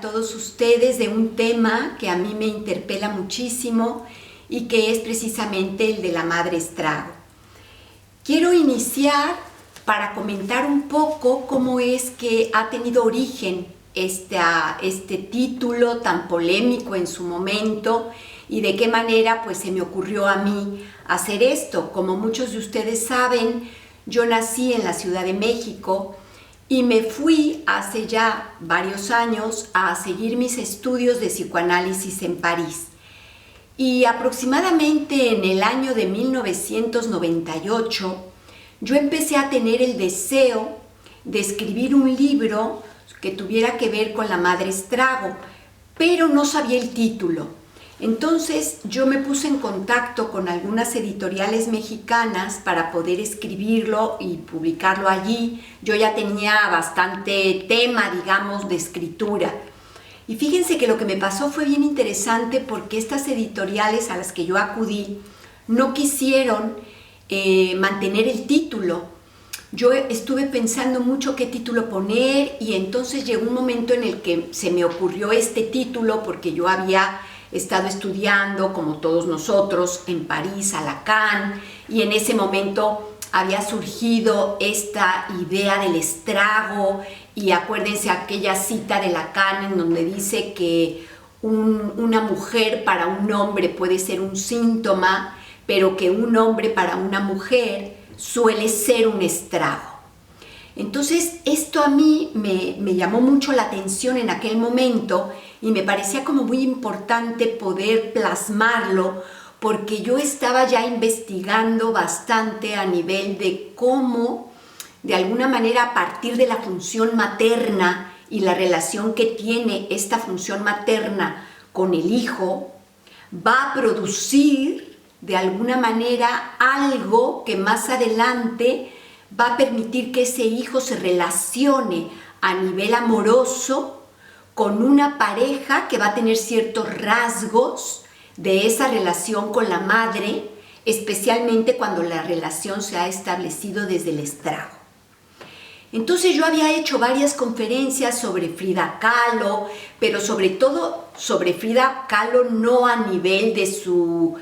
a todos ustedes de un tema que a mí me interpela muchísimo y que es precisamente el de la madre estrago. Quiero iniciar para comentar un poco cómo es que ha tenido origen este título tan polémico en su momento y de qué manera pues se me ocurrió a mí hacer esto. Como muchos de ustedes saben, yo nací en la Ciudad de México y me fui hace ya varios años a seguir mis estudios de psicoanálisis en París. Y aproximadamente en el año de 1998, yo empecé a tener el deseo de escribir un libro que tuviera que ver con la madre estrago, pero no sabía el título. Entonces yo me puse en contacto con algunas editoriales mexicanas para poder escribirlo y publicarlo allí. Yo ya tenía bastante tema, digamos, de escritura. Y fíjense que lo que me pasó fue bien interesante porque estas editoriales a las que yo acudí no quisieron mantener el título. Yo estuve pensando mucho qué título poner y entonces llegó un momento en el que se me ocurrió este título porque yo había estado estudiando, como todos nosotros, en París, a Lacan, y en ese momento había surgido esta idea del estrago, y acuérdense aquella cita de Lacan en donde dice que una mujer para un hombre puede ser un síntoma, pero que un hombre para una mujer suele ser un estrago. Entonces esto a mí me llamó mucho la atención en aquel momento y me parecía como muy importante poder plasmarlo porque yo estaba ya investigando bastante a nivel de cómo, de alguna manera, a partir de la función materna y la relación que tiene esta función materna con el hijo, va a producir de alguna manera algo que más adelante va a permitir que ese hijo se relacione a nivel amoroso con una pareja que va a tener ciertos rasgos de esa relación con la madre, especialmente cuando la relación se ha establecido desde el estrago. Entonces yo había hecho varias conferencias sobre Frida Kahlo, pero sobre todo sobre Frida Kahlo no a nivel de su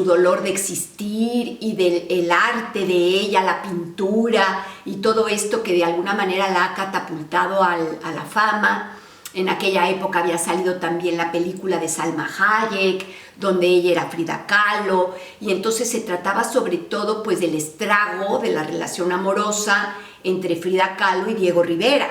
dolor de existir y del arte de ella, la pintura y todo esto que de alguna manera la ha catapultado a la fama. En aquella época había salido también la película de Salma Hayek, donde ella era Frida Kahlo, y entonces se trataba sobre todo pues del estrago de la relación amorosa entre Frida Kahlo y Diego Rivera.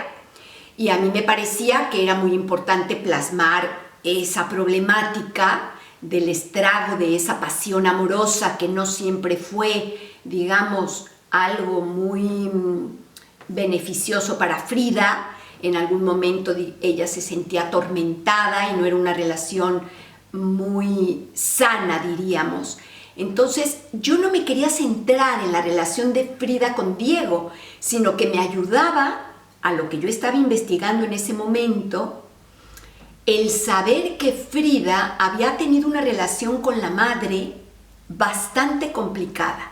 Y a mí me parecía que era muy importante plasmar esa problemática del estrago, de esa pasión amorosa que no siempre fue, digamos, algo muy beneficioso para Frida. En algún momento ella se sentía atormentada y no era una relación muy sana, diríamos. Entonces yo no me quería centrar en la relación de Frida con Diego, sino que me ayudaba a lo que yo estaba investigando en ese momento, el saber que Frida había tenido una relación con la madre bastante complicada.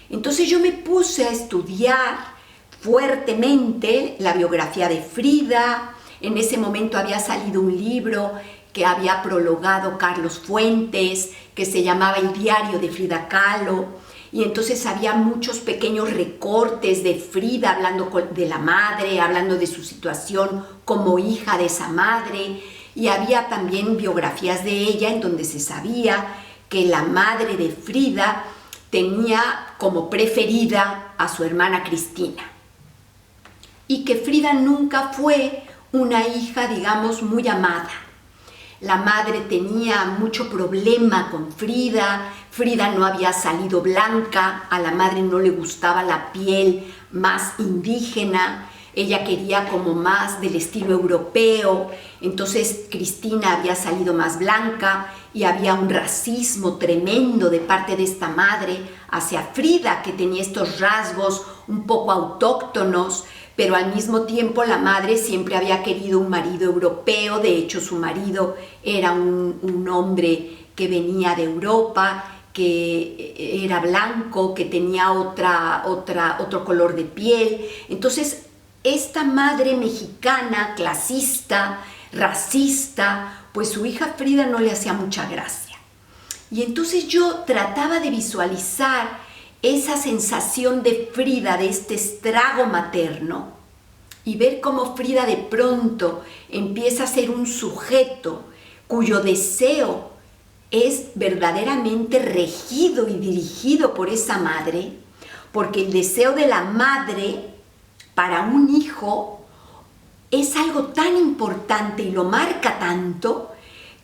Entonces yo me puse a estudiar fuertemente la biografía de Frida. En ese momento había salido un libro que había prologado Carlos Fuentes, que se llamaba El diario de Frida Kahlo, y entonces había muchos pequeños recortes de Frida hablando de la madre, hablando de su situación como hija de esa madre, y había también biografías de ella en donde se sabía que la madre de Frida tenía como preferida a su hermana Cristina, y que Frida nunca fue una hija, digamos, muy amada. La madre tenía mucho problema con Frida, Frida no había salido blanca, a la madre no le gustaba la piel más indígena, ella quería como más del estilo europeo, entonces Cristina había salido más blanca y había un racismo tremendo de parte de esta madre hacia Frida, que tenía estos rasgos un poco autóctonos, pero al mismo tiempo la madre siempre había querido un marido europeo. De hecho su marido era un hombre que venía de Europa, que era blanco, que tenía otro color de piel. Entonces esta madre mexicana clasista racista, pues su hija Frida no le hacía mucha gracia. Y entonces yo trataba de visualizar esa sensación de Frida, de este estrago materno, y ver cómo Frida de pronto empieza a ser un sujeto cuyo deseo es verdaderamente regido y dirigido por esa madre, porque el deseo de la madre para un hijo es algo tan importante y lo marca tanto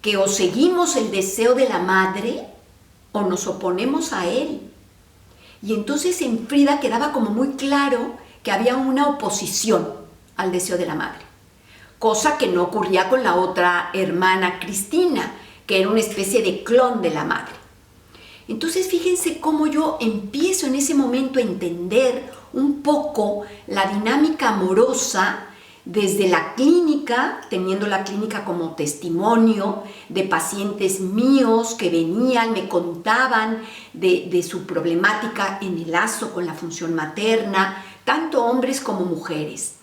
que o seguimos el deseo de la madre o nos oponemos a él. Y entonces en Frida quedaba como muy claro que había una oposición al deseo de la madre, cosa que no ocurría con la otra hermana Cristina, que era una especie de clon de la madre. Entonces fíjense cómo yo empiezo en ese momento a entender un poco la dinámica amorosa desde la clínica, teniendo la clínica como testimonio de pacientes míos que venían, me contaban de su problemática en el lazo con la función materna, tanto hombres como mujeres.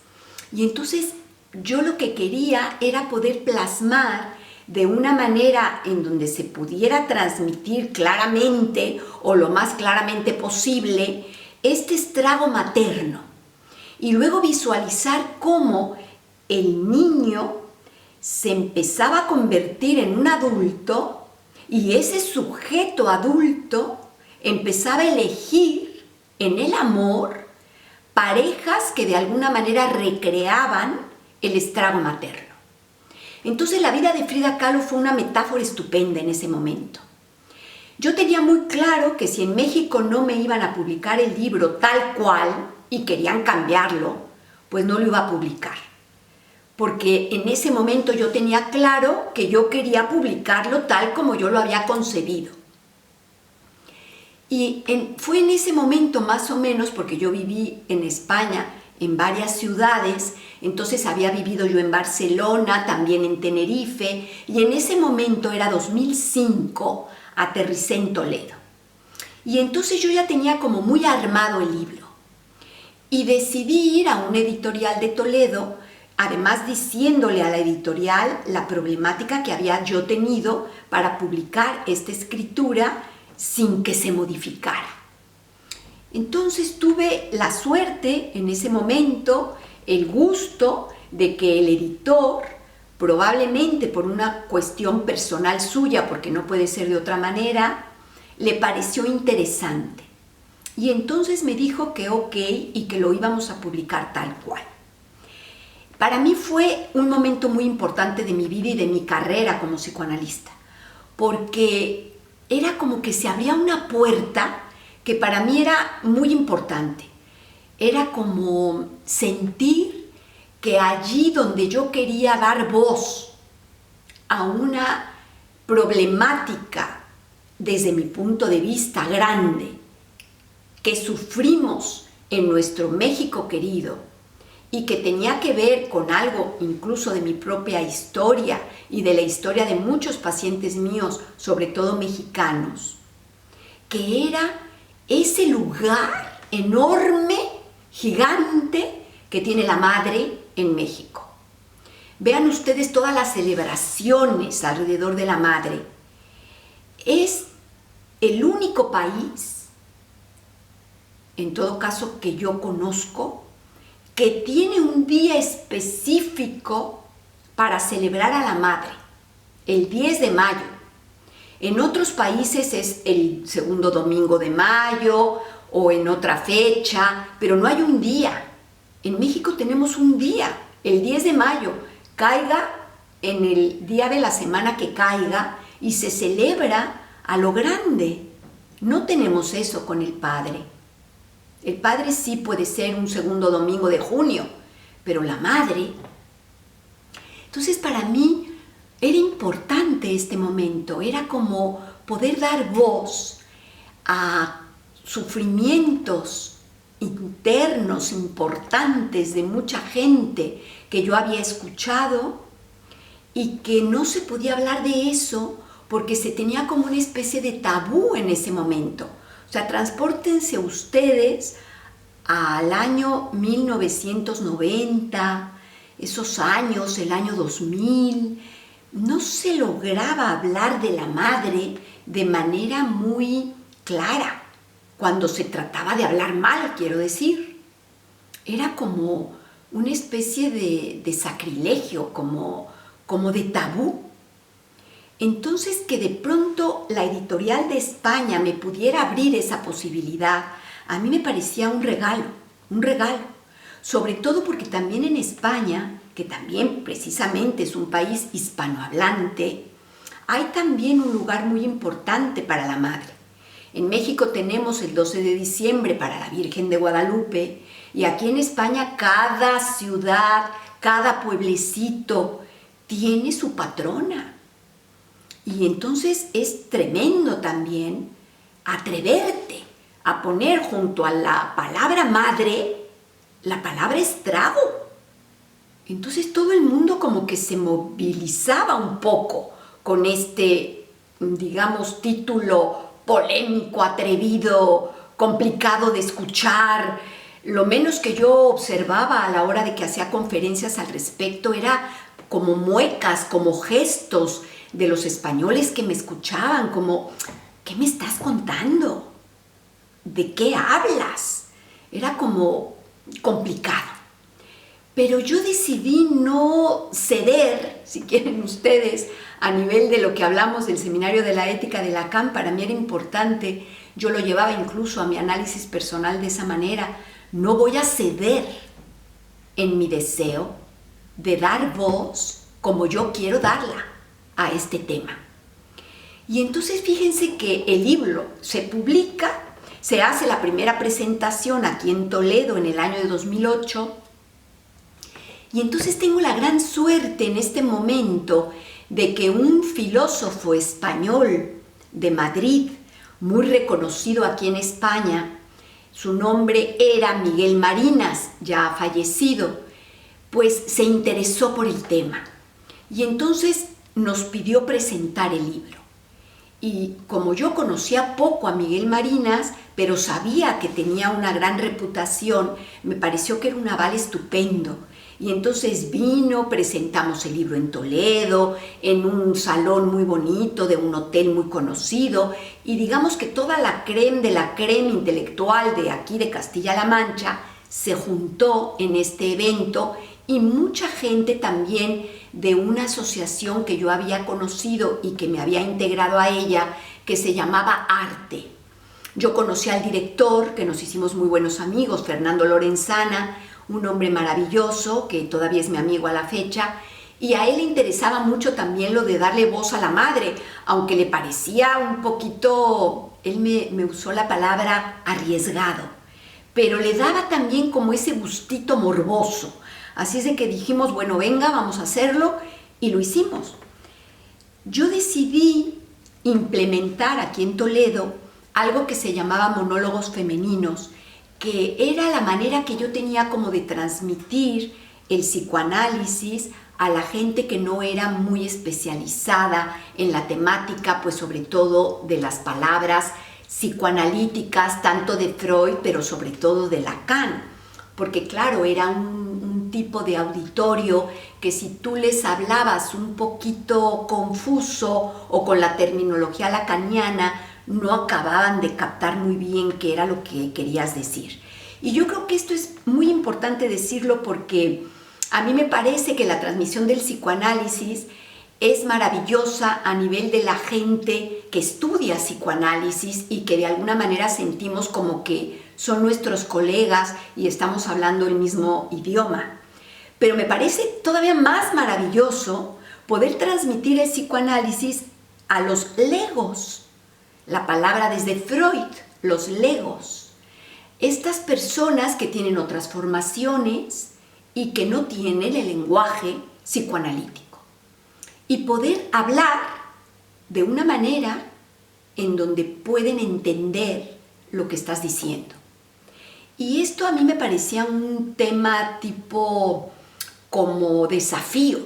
Y entonces yo lo que quería era poder plasmar de una manera en donde se pudiera transmitir claramente o lo más claramente posible este estrago materno y luego visualizar cómo el niño se empezaba a convertir en un adulto y ese sujeto adulto empezaba a elegir en el amor parejas que de alguna manera recreaban el estrago materno. Entonces la vida de Frida Kahlo fue una metáfora estupenda en ese momento. Yo tenía muy claro que si en México no me iban a publicar el libro tal cual y querían cambiarlo, pues no lo iba a publicar. Porque en ese momento yo tenía claro que yo quería publicarlo tal como yo lo había concebido. Y fue en ese momento más o menos, porque yo viví en España en varias ciudades, entonces había vivido yo en Barcelona, también en Tenerife, y en ese momento era 2005, aterricé en Toledo. Y entonces yo ya tenía como muy armado el libro. Y decidí ir a una editorial de Toledo, además diciéndole a la editorial la problemática que había yo tenido para publicar esta escritura sin que se modificara. Entonces tuve la suerte en ese momento, el gusto de que el editor, probablemente por una cuestión personal suya, porque no puede ser de otra manera, le pareció interesante. Y entonces me dijo que ok y que lo íbamos a publicar tal cual. Para mí fue un momento muy importante de mi vida y de mi carrera como psicoanalista, porque era como que se abría una puerta que para mí era muy importante. Era como sentir que allí donde yo quería dar voz a una problemática desde mi punto de vista grande, que sufrimos en nuestro México querido y que tenía que ver con algo incluso de mi propia historia y de la historia de muchos pacientes míos, sobre todo mexicanos, que era ese lugar enorme, gigante, que tiene la madre en México. Vean ustedes todas las celebraciones alrededor de la madre. Es el único país, en todo caso que yo conozco, que tiene un día específico para celebrar a la madre, el 10 de mayo. En otros países es el segundo domingo de mayo o en otra fecha, pero no hay un día. En México tenemos un día, el 10 de mayo, caiga en el día de la semana que caiga y se celebra a lo grande. No tenemos eso con el Padre. El Padre sí puede ser un segundo domingo de junio, pero la Madre... Entonces para mí era importante este momento, era como poder dar voz a sufrimientos internos importantes de mucha gente que yo había escuchado y que no se podía hablar de eso porque se tenía como una especie de tabú en ese momento. O sea, transpórtense ustedes al año 1990, esos años, el año 2000, no se lograba hablar de la madre de manera muy clara, cuando se trataba de hablar mal, quiero decir. Era como una especie de sacrilegio, como de tabú. Entonces, que de pronto la editorial de España me pudiera abrir esa posibilidad, a mí me parecía un regalo, sobre todo porque también en España, que también precisamente es un país hispanohablante, hay también un lugar muy importante para la madre. En México tenemos el 12 de diciembre para la Virgen de Guadalupe, y aquí en España cada ciudad, cada pueblecito tiene su patrona. Y entonces es tremendo también atreverte a poner junto a la palabra madre la palabra estrago. Entonces todo el mundo como que se movilizaba un poco con este, digamos, título polémico, atrevido, complicado de escuchar. Lo menos que yo observaba a la hora de que hacía conferencias al respecto era como muecas, como gestos de los españoles que me escuchaban, como, ¿qué me estás contando? ¿De qué hablas? Era como complicado. Pero yo decidí no ceder, si quieren ustedes, a nivel de lo que hablamos del Seminario de la Ética de Lacan. Para mí era importante, yo lo llevaba incluso a mi análisis personal de esa manera. No voy a ceder en mi deseo de dar voz como yo quiero darla a este tema. Y entonces fíjense que el libro se publica, se hace la primera presentación aquí en Toledo en el año de 2008, y entonces tengo la gran suerte en este momento de que un filósofo español de Madrid, muy reconocido aquí en España, su nombre era Miguel Marinas, ya fallecido, pues se interesó por el tema. Y entonces nos pidió presentar el libro. Y como yo conocía poco a Miguel Marinas, pero sabía que tenía una gran reputación, me pareció que era un aval estupendo. Y entonces vino, presentamos el libro en Toledo, en un salón muy bonito de un hotel muy conocido, y digamos que toda la crème de la crème intelectual de aquí de Castilla-La Mancha se juntó en este evento, y mucha gente también de una asociación que yo había conocido y que me había integrado a ella, que se llamaba Arte. Yo conocí al director, que nos hicimos muy buenos amigos, Fernando Lorenzana, un hombre maravilloso, que todavía es mi amigo a la fecha, y a él le interesaba mucho también lo de darle voz a la madre, aunque le parecía un poquito, él me usó la palabra arriesgado, pero le daba también como ese gustito morboso. Así es de que dijimos, bueno, venga, vamos a hacerlo, y lo hicimos. Yo decidí implementar aquí en Toledo algo que se llamaba monólogos femeninos, que era la manera que yo tenía como de transmitir el psicoanálisis a la gente que no era muy especializada en la temática, pues sobre todo de las palabras psicoanalíticas, tanto de Freud, pero sobre todo de Lacan. Porque claro, era un tipo de auditorio que si tú les hablabas un poquito confuso o con la terminología lacaniana, no acababan de captar muy bien qué era lo que querías decir. Y yo creo que esto es muy importante decirlo porque a mí me parece que la transmisión del psicoanálisis es maravillosa a nivel de la gente que estudia psicoanálisis y que de alguna manera sentimos como que son nuestros colegas y estamos hablando el mismo idioma. Pero me parece todavía más maravilloso poder transmitir el psicoanálisis a los legos. La palabra desde Freud, los legos. Estas personas que tienen otras formaciones y que no tienen el lenguaje psicoanalítico. Y poder hablar de una manera en donde pueden entender lo que estás diciendo. Y esto a mí me parecía un tema tipo como desafío.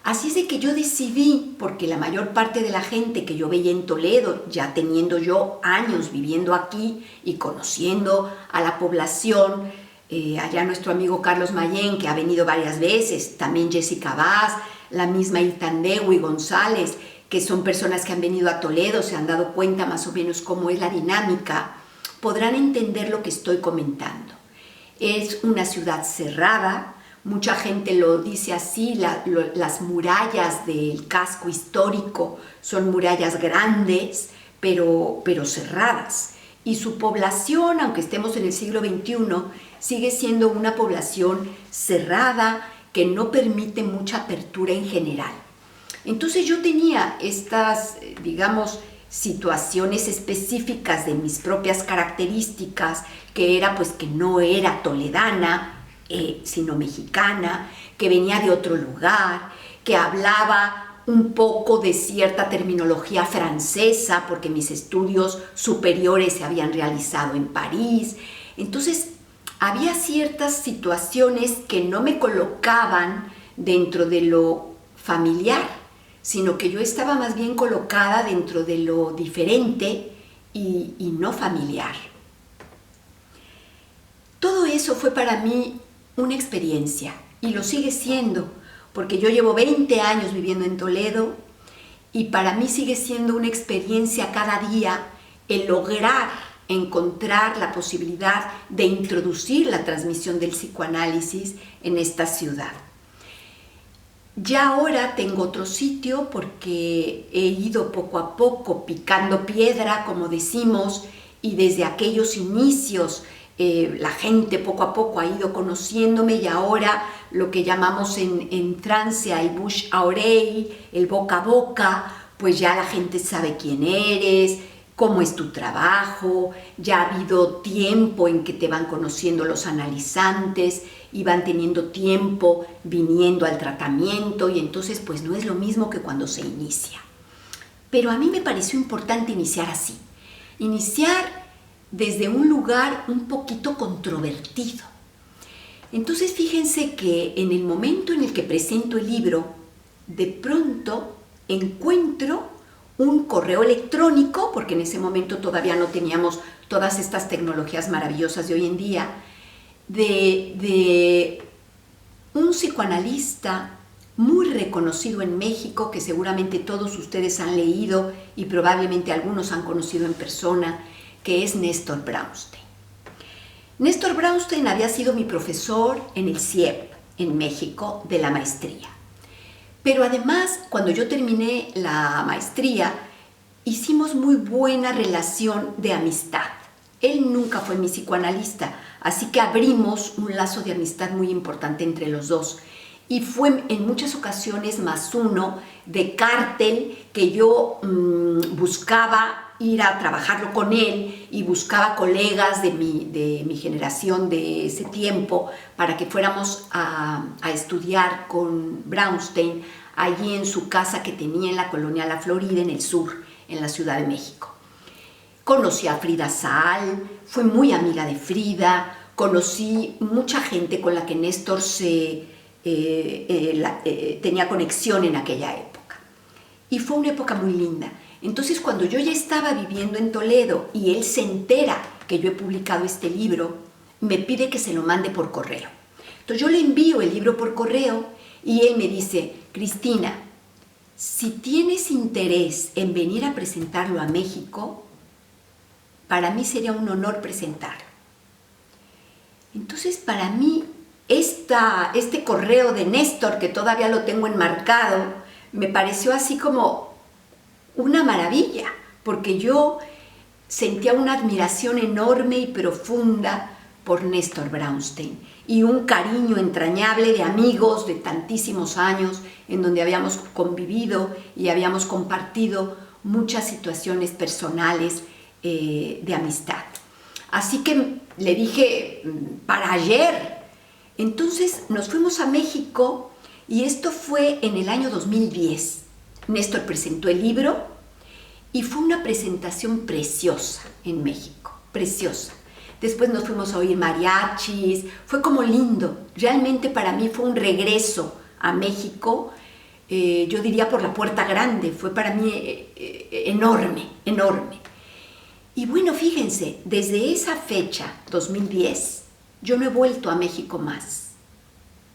Así es de que yo decidí, porque la mayor parte de la gente que yo veía en Toledo, ya teniendo yo años viviendo aquí y conociendo a la población, allá nuestro amigo Carlos Mayén, que ha venido varias veces, también Jessica Vaz, la misma Iltandewi González, que son personas que han venido a Toledo, se han dado cuenta más o menos cómo es la dinámica, podrán entender lo que estoy comentando. Es una ciudad cerrada, mucha gente lo dice así, las murallas del casco histórico son murallas grandes, pero cerradas. Y su población, aunque estemos en el siglo XXI, sigue siendo una población cerrada que no permite mucha apertura en general. Entonces yo tenía estas, digamos, situaciones específicas de mis propias características, que era pues que no era toledana, sino mexicana, que venía de otro lugar, que hablaba un poco de cierta terminología francesa, porque mis estudios superiores se habían realizado en París. Entonces, había ciertas situaciones que no me colocaban dentro de lo familiar, sino que yo estaba más bien colocada dentro de lo diferente y no familiar. Todo eso fue para mí una experiencia y lo sigue siendo, porque yo llevo 20 años viviendo en Toledo y para mí sigue siendo una experiencia cada día el lograr encontrar la posibilidad de introducir la transmisión del psicoanálisis en esta ciudad. Ya ahora tengo otro sitio porque he ido poco a poco picando piedra, como decimos, y desde aquellos inicios la gente poco a poco ha ido conociéndome y ahora lo que llamamos en Francia el bouche à oreille, el boca a boca, pues ya la gente sabe quién eres, cómo es tu trabajo, ya ha habido tiempo en que te van conociendo los analizantes y van teniendo tiempo viniendo al tratamiento y entonces pues no es lo mismo que cuando se inicia. Pero a mí me pareció importante iniciar así, iniciar desde un lugar un poquito controvertido. Entonces fíjense que en el momento en el que presento el libro, de pronto encuentro un correo electrónico, porque en ese momento todavía no teníamos todas estas tecnologías maravillosas de hoy en día, de un psicoanalista muy reconocido en México, que seguramente todos ustedes han leído y probablemente algunos han conocido en persona, que es Néstor Brownstein. Néstor Brownstein había sido mi profesor en el CIEP, en México, de la maestría. Pero además, cuando yo terminé la maestría, hicimos muy buena relación de amistad. Él nunca fue mi psicoanalista, así que abrimos un lazo de amistad muy importante entre los dos. Y fue en muchas ocasiones más uno de cártel que yo buscaba ir a trabajarlo con él y buscaba colegas de mi generación de ese tiempo para que fuéramos a estudiar con Brownstein allí en su casa que tenía en la colonia La Florida, en el sur, en la Ciudad de México. Conocí a Frida Sahal, fui muy amiga de Frida, conocí mucha gente con la que Néstor tenía conexión en aquella época. Y fue una época muy linda. Entonces, cuando yo ya estaba viviendo en Toledo y él se entera que yo he publicado este libro, me pide que se lo mande por correo. Entonces, yo le envío el libro por correo y él me dice: Cristina, si tienes interés en venir a presentarlo a México, para mí sería un honor presentarlo. Entonces, para mí, este correo de Néstor, que todavía lo tengo enmarcado, me pareció así como una maravilla, porque yo sentía una admiración enorme y profunda por Néstor Brownstein y un cariño entrañable de amigos de tantísimos años en donde habíamos convivido y habíamos compartido muchas situaciones personales de amistad. Así que le dije, para ayer. Entonces nos fuimos a México y esto fue en el año 2010. Néstor presentó el libro y fue una presentación preciosa en México, preciosa. Después nos fuimos a oír mariachis, fue como lindo. Realmente para mí fue un regreso a México, yo diría por la puerta grande, fue para mí enorme, enorme. Y bueno, fíjense, desde esa fecha, 2010, yo no he vuelto a México más.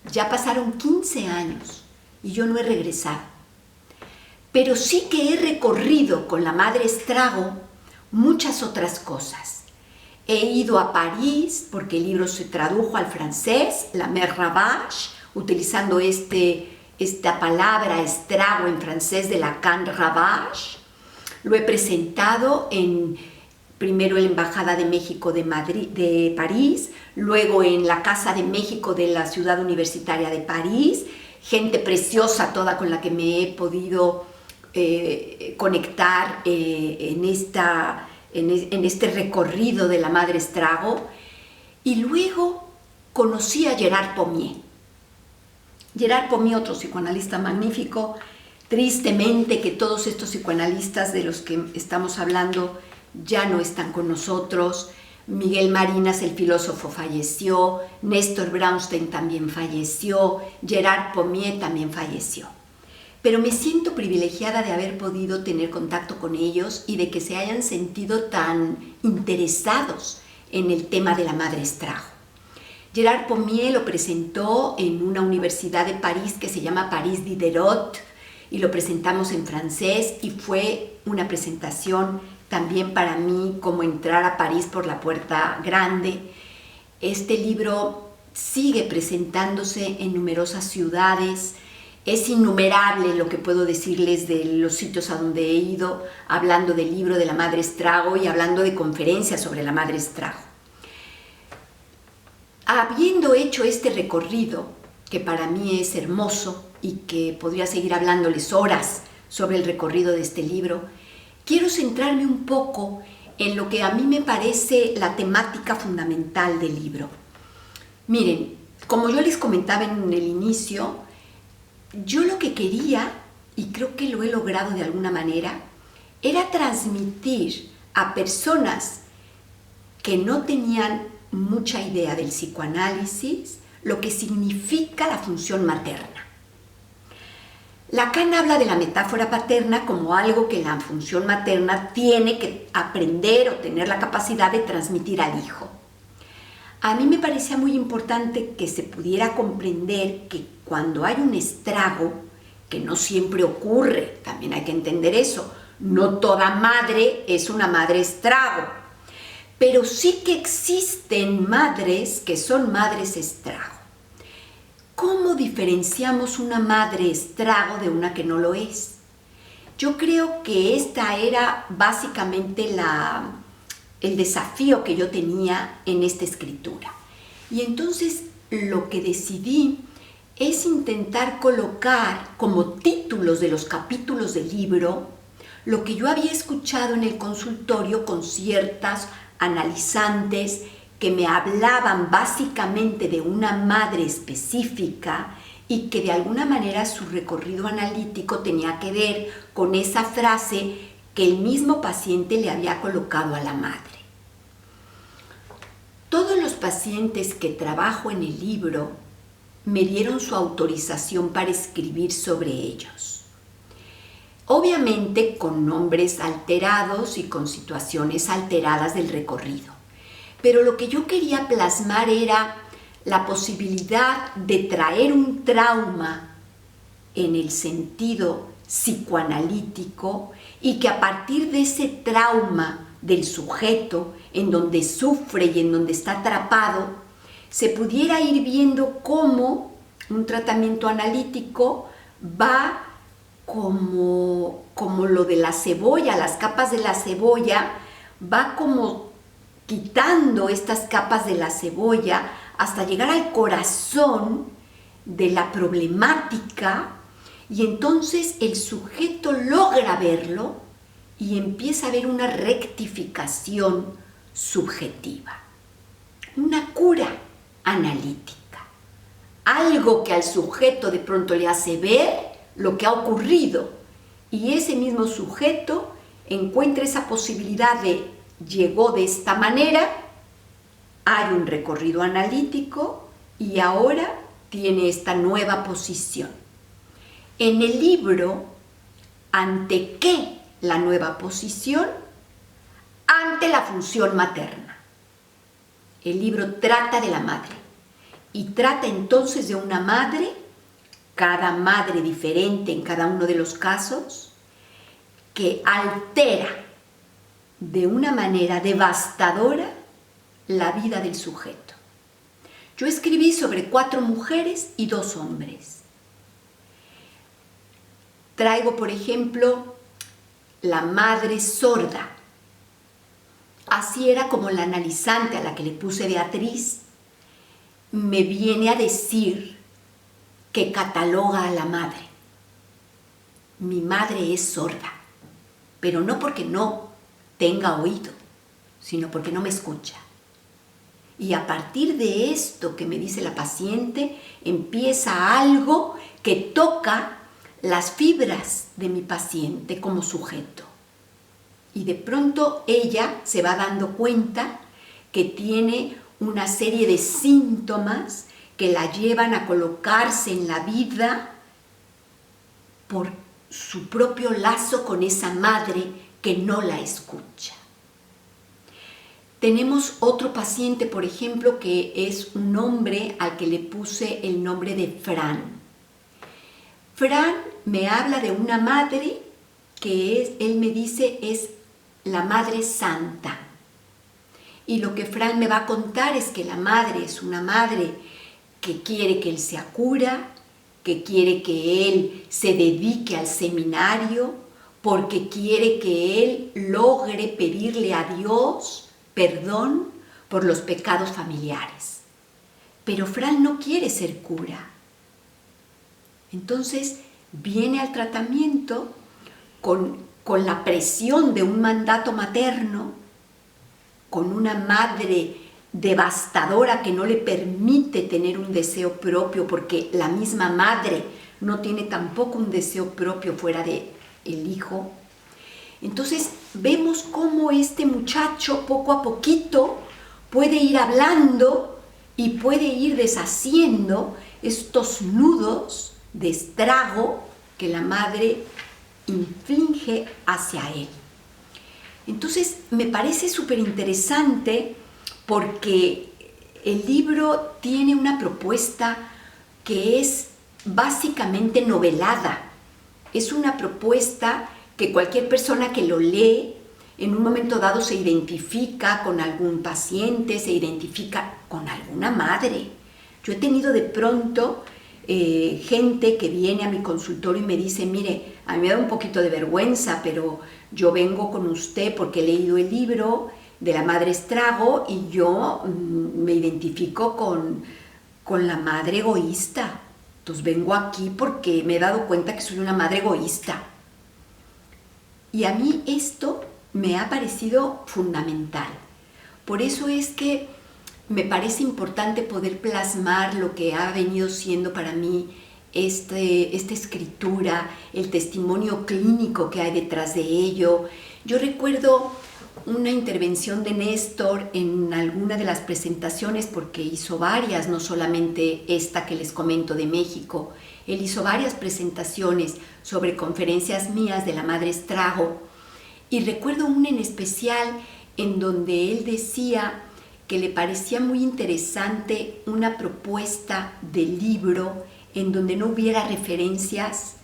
Ya pasaron 15 años y yo no he regresado. Pero sí que he recorrido con la Madre Estrago muchas otras cosas. He ido a París porque el libro se tradujo al francés, La Mère Ravage, utilizando esta palabra estrago en francés de Lacan Ravage. Lo he presentado primero en la Embajada de México de París, luego en la Casa de México de la Ciudad Universitaria de París, gente preciosa toda con la que me he podido conectar en este recorrido de la Madre Estrago. Y luego conocí a Gerard Pommier. Gerard Pommier, otro psicoanalista magnífico. Tristemente que todos estos psicoanalistas de los que estamos hablando ya no están con nosotros. Miguel Marinas, el filósofo, falleció. Néstor Brownstein también falleció. Gerard Pommier también falleció. Pero me siento privilegiada de haber podido tener contacto con ellos y de que se hayan sentido tan interesados en el tema de la Madre Estrago. Gerard Pommier lo presentó en una universidad de París que se llama Paris Diderot y lo presentamos en francés y fue una presentación también para mí como entrar a París por la puerta grande. Este libro sigue presentándose en numerosas ciudades. Es innumerable lo que puedo decirles de los sitios a donde he ido, hablando del libro de la Madre Estrago y hablando de conferencias sobre la Madre Estrago. Habiendo hecho este recorrido, que para mí es hermoso y que podría seguir hablándoles horas sobre el recorrido de este libro, quiero centrarme un poco en lo que a mí me parece la temática fundamental del libro. Miren, como yo les comentaba en el inicio, yo lo que quería, y creo que lo he logrado de alguna manera, era transmitir a personas que no tenían mucha idea del psicoanálisis lo que significa la función materna. Lacan habla de la metáfora paterna como algo que la función materna tiene que aprender o tener la capacidad de transmitir al hijo. A mí me parecía muy importante que se pudiera comprender que cuando hay un estrago, que no siempre ocurre, también hay que entender eso, no toda madre es una madre estrago, pero sí que existen madres que son madres estrago. ¿Cómo diferenciamos una madre estrago de una que no lo es? Yo creo que esta era básicamente el desafío que yo tenía en esta escritura. Y entonces lo que decidí es intentar colocar como títulos de los capítulos del libro lo que yo había escuchado en el consultorio con ciertas analizantes que me hablaban básicamente de una madre específica y que de alguna manera su recorrido analítico tenía que ver con esa frase que el mismo paciente le había colocado a la madre. Todos los pacientes que trabajo en el libro me dieron su autorización para escribir sobre ellos. Obviamente con nombres alterados y con situaciones alteradas del recorrido. Pero lo que yo quería plasmar era la posibilidad de traer un trauma en el sentido psicoanalítico y que a partir de ese trauma del sujeto, en donde sufre y en donde está atrapado, se pudiera ir viendo cómo un tratamiento analítico va como lo de la cebolla, las capas de la cebolla, va como quitando estas capas de la cebolla hasta llegar al corazón de la problemática y entonces el sujeto logra verlo y empieza a haber una rectificación subjetiva, una cura analítica, algo que al sujeto de pronto le hace ver lo que ha ocurrido y ese mismo sujeto encuentra esa posibilidad de llegó de esta manera, hay un recorrido analítico y ahora tiene esta nueva posición. En el libro, ¿ante qué la nueva posición? Ante la función materna. El libro trata de la madre y trata entonces de una madre, cada madre diferente en cada uno de los casos, que altera de una manera devastadora la vida del sujeto. Yo escribí sobre 4 mujeres y 2 hombres. Traigo, por ejemplo, la madre sorda. Así era como la analizante, a la que le puse Beatriz, me viene a decir que cataloga a la madre. Mi madre es sorda, pero no porque no tenga oído, sino porque no me escucha. Y a partir de esto que me dice la paciente, empieza algo que toca las fibras de mi paciente como sujeto. Y de pronto ella se va dando cuenta que tiene una serie de síntomas que la llevan a colocarse en la vida por su propio lazo con esa madre que no la escucha. Tenemos otro paciente, por ejemplo, que es un hombre al que le puse el nombre de Fran. Fran me habla de una madre que él me dice es la Madre Santa. Y lo que Fran me va a contar es que la madre es una madre que quiere que él sea cura, que quiere que él se dedique al seminario, porque quiere que él logre pedirle a Dios perdón por los pecados familiares. Pero Fran no quiere ser cura. Entonces viene al tratamiento con la presión de un mandato materno, con una madre devastadora que no le permite tener un deseo propio, porque la misma madre no tiene tampoco un deseo propio fuera del hijo. Entonces vemos cómo este muchacho poco a poquito puede ir hablando y puede ir deshaciendo estos nudos de estrago que la madre inflige hacia él. Entonces me parece súper interesante porque el libro tiene una propuesta que es básicamente novelada. Es una propuesta que cualquier persona que lo lee en un momento dado se identifica con algún paciente, se identifica con alguna madre. Yo he tenido de pronto gente que viene a mi consultorio y me dice, mire, a mí me da un poquito de vergüenza, pero yo vengo con usted porque he leído el libro de la Madre Estrago y yo me identifico con la madre egoísta. Entonces vengo aquí porque me he dado cuenta que soy una madre egoísta. Y a mí esto me ha parecido fundamental. Por eso es que me parece importante poder plasmar lo que ha venido siendo para mí esta escritura, el testimonio clínico que hay detrás de ello. Yo recuerdo una intervención de Néstor en alguna de las presentaciones, porque hizo varias, no solamente esta que les comento de México. Él hizo varias presentaciones sobre conferencias mías de la Madre Estrago. Y recuerdo una en especial en donde él decía que le parecía muy interesante una propuesta de libro en donde no hubiera referencias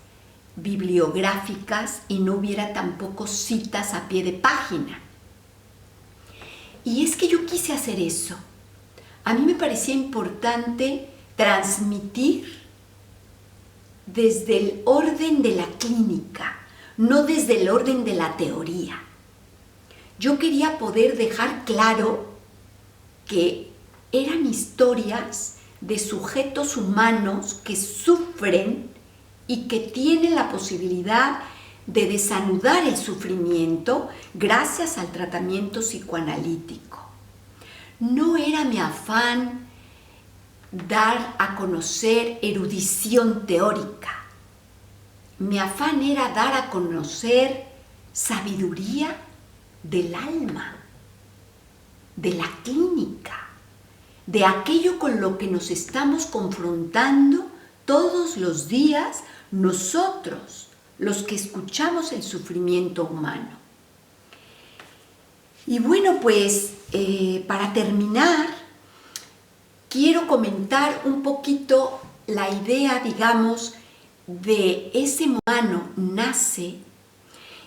bibliográficas y no hubiera tampoco citas a pie de página. Y es que yo quise hacer eso. A mí me parecía importante transmitir desde el orden de la clínica, no desde el orden de la teoría. Yo quería poder dejar claro que eran historias de sujetos humanos que sufren y que tienen la posibilidad de desanudar el sufrimiento gracias al tratamiento psicoanalítico. No era mi afán dar a conocer erudición teórica. Mi afán era dar a conocer sabiduría del alma, de la clínica, de aquello con lo que nos estamos confrontando todos los días nosotros, los que escuchamos el sufrimiento humano. Y bueno, pues para terminar, quiero comentar un poquito la idea, digamos, de ese humano nace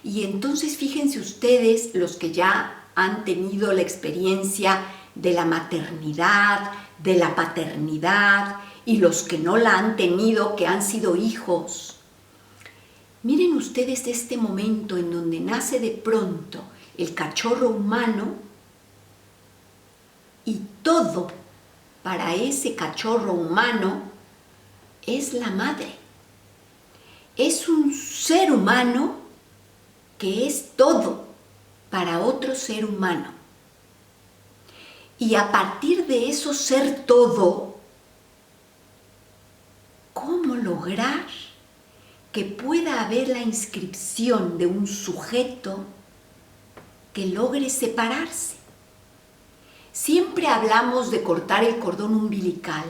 y entonces fíjense ustedes, los que ya han tenido la experiencia de la maternidad, de la paternidad y los que no la han tenido, que han sido hijos. Miren ustedes este momento en donde nace de pronto el cachorro humano y todo para ese cachorro humano es la madre. Es un ser humano que es todo para otro ser humano. Y a partir de eso ser todo, ¿cómo lograr que pueda haber la inscripción de un sujeto que logre separarse? Siempre hablamos de cortar el cordón umbilical.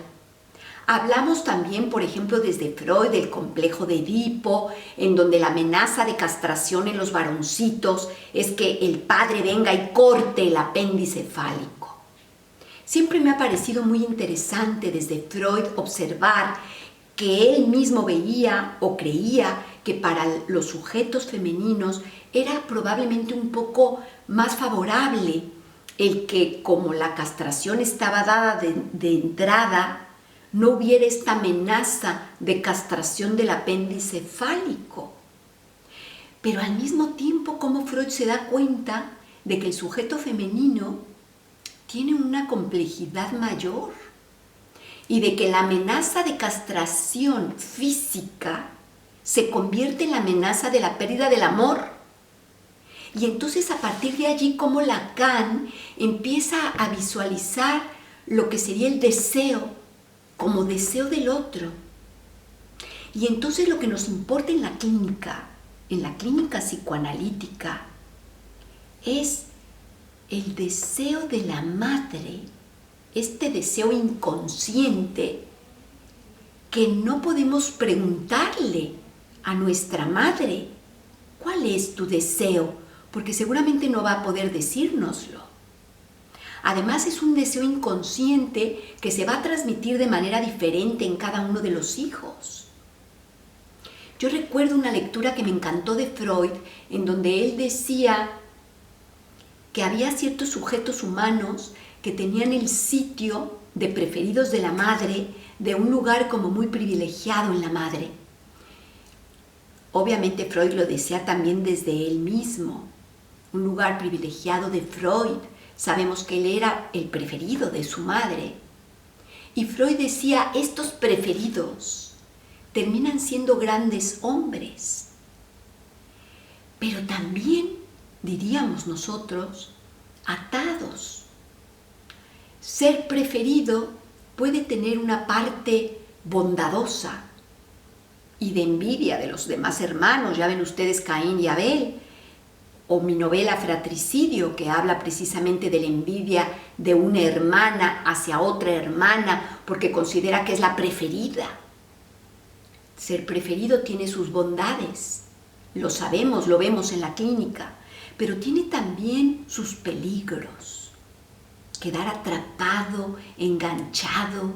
Hablamos también, por ejemplo, desde Freud, del complejo de Edipo, en donde la amenaza de castración en los varoncitos es que el padre venga y corte el apéndice fálico. Siempre me ha parecido muy interesante desde Freud observar que él mismo veía o creía que para los sujetos femeninos era probablemente un poco más favorable el que, como la castración estaba dada de entrada, no hubiera esta amenaza de castración del apéndice fálico. Pero al mismo tiempo, como Freud se da cuenta de que el sujeto femenino tiene una complejidad mayor y de que la amenaza de castración física se convierte en la amenaza de la pérdida del amor. Y entonces a partir de allí, como Lacan empieza a visualizar lo que sería el deseo como deseo del otro. Y entonces lo que nos importa en la clínica psicoanalítica, es el deseo de la madre, este deseo inconsciente que no podemos preguntarle a nuestra madre, ¿cuál es tu deseo? Porque seguramente no va a poder decírnoslo. Además, es un deseo inconsciente que se va a transmitir de manera diferente en cada uno de los hijos. Yo recuerdo una lectura que me encantó de Freud, en donde él decía que había ciertos sujetos humanos que tenían el sitio de preferidos de la madre, de un lugar como muy privilegiado en la madre. Obviamente Freud lo decía también desde él mismo, un lugar privilegiado de Freud. Sabemos que él era el preferido de su madre. Y Freud decía, estos preferidos terminan siendo grandes hombres. Pero también, diríamos nosotros, atados. Ser preferido puede tener una parte bondadosa y de envidia de los demás hermanos. Ya ven ustedes Caín y Abel. O mi novela Fratricidio, que habla precisamente de la envidia de una hermana hacia otra hermana porque considera que es la preferida. Ser preferido tiene sus bondades, lo sabemos, lo vemos en la clínica, pero tiene también sus peligros. Quedar atrapado, enganchado,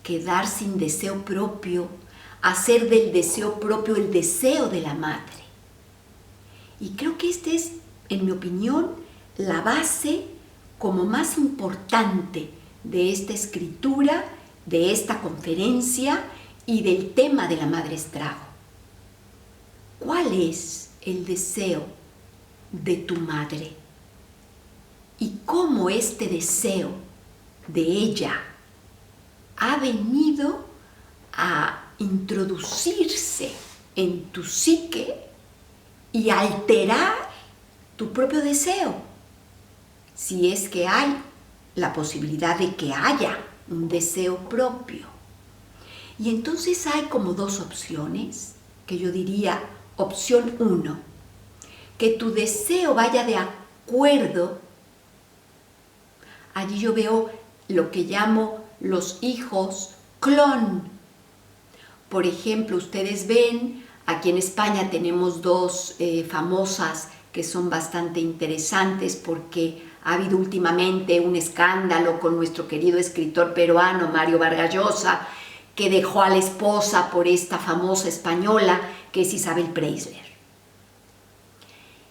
quedar sin deseo propio, hacer del deseo propio el deseo de la madre. Y creo que esta es, en mi opinión, la base como más importante de esta escritura, de esta conferencia y del tema de la madre estrago. ¿Cuál es el deseo de tu madre? Y cómo este deseo de ella ha venido a introducirse en tu psique y alterar tu propio deseo, si es que hay la posibilidad de que haya un deseo propio. Y entonces hay como dos opciones, que yo diría, opción 1, que tu deseo vaya de acuerdo. Allí yo veo lo que llamo los hijos clon. Por ejemplo, ustedes ven, aquí en España tenemos dos famosas que son bastante interesantes porque Ha habido últimamente un escándalo con nuestro querido escritor peruano Mario Vargas Llosa, que dejó a la esposa por esta famosa española que es Isabel Preisler.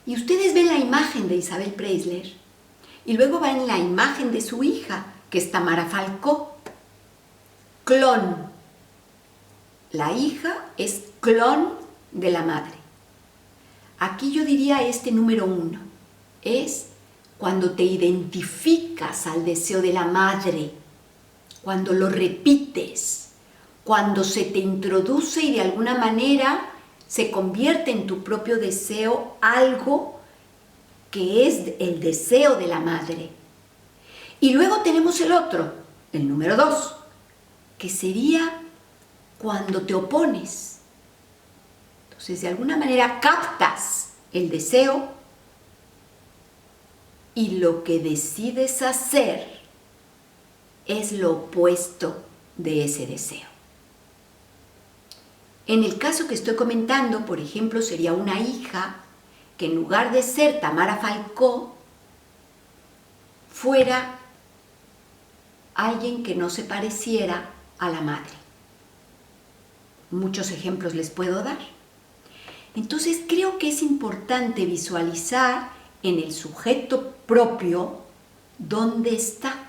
Y ustedes ven la imagen de Isabel Preisler y luego ven la imagen de su hija, que es Tamara Falcó. Clon. La hija es clon de la madre. Aquí yo diría número 1. Es cuando te identificas al deseo de la madre, cuando lo repites, cuando se te introduce y de alguna manera se convierte en tu propio deseo algo que es el deseo de la madre. Y luego tenemos el otro, el número 2, que sería cuando te opones. Entonces, de alguna manera captas el deseo y lo que decides hacer es lo opuesto de ese deseo. En el caso que estoy comentando, por ejemplo, sería una hija que en lugar de ser Tamara Falcó, fuera alguien que no se pareciera a la madre. Muchos ejemplos les puedo dar. Entonces creo que es importante visualizar en el sujeto propio dónde está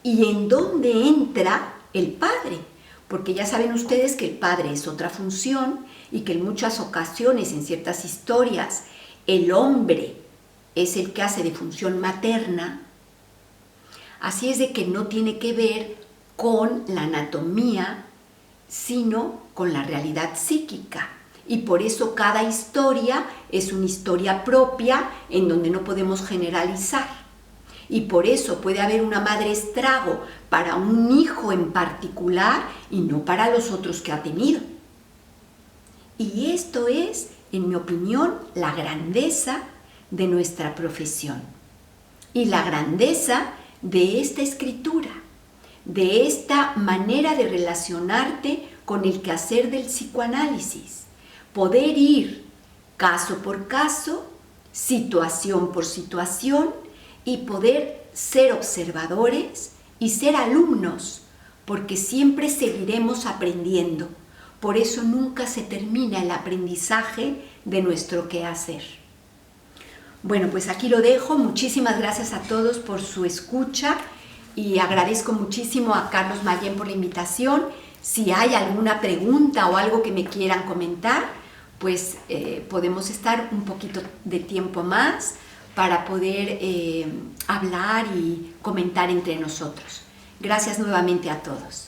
y en dónde entra el padre. Porque ya saben ustedes que el padre es otra función y que en muchas ocasiones, en ciertas historias, el hombre es el que hace de función materna. Así es de que no tiene que ver con la anatomía, sino con la realidad psíquica. Y por eso cada historia es una historia propia en donde no podemos generalizar. Y por eso puede haber una madre estrago para un hijo en particular y no para los otros que ha tenido. Y esto es, en mi opinión, la grandeza de nuestra profesión y la grandeza de esta escritura, de esta manera de relacionarte con el quehacer del psicoanálisis. Poder ir caso por caso, situación por situación, y poder ser observadores y ser alumnos, porque siempre seguiremos aprendiendo. Por eso nunca se termina el aprendizaje de nuestro quehacer. Bueno, pues aquí lo dejo. Muchísimas gracias a todos por su escucha y agradezco muchísimo a Carlos Mayén por la invitación. Si hay alguna pregunta o algo que me quieran comentar, pues podemos estar un poquito de tiempo más para poder hablar y comentar entre nosotros. Gracias nuevamente a todos.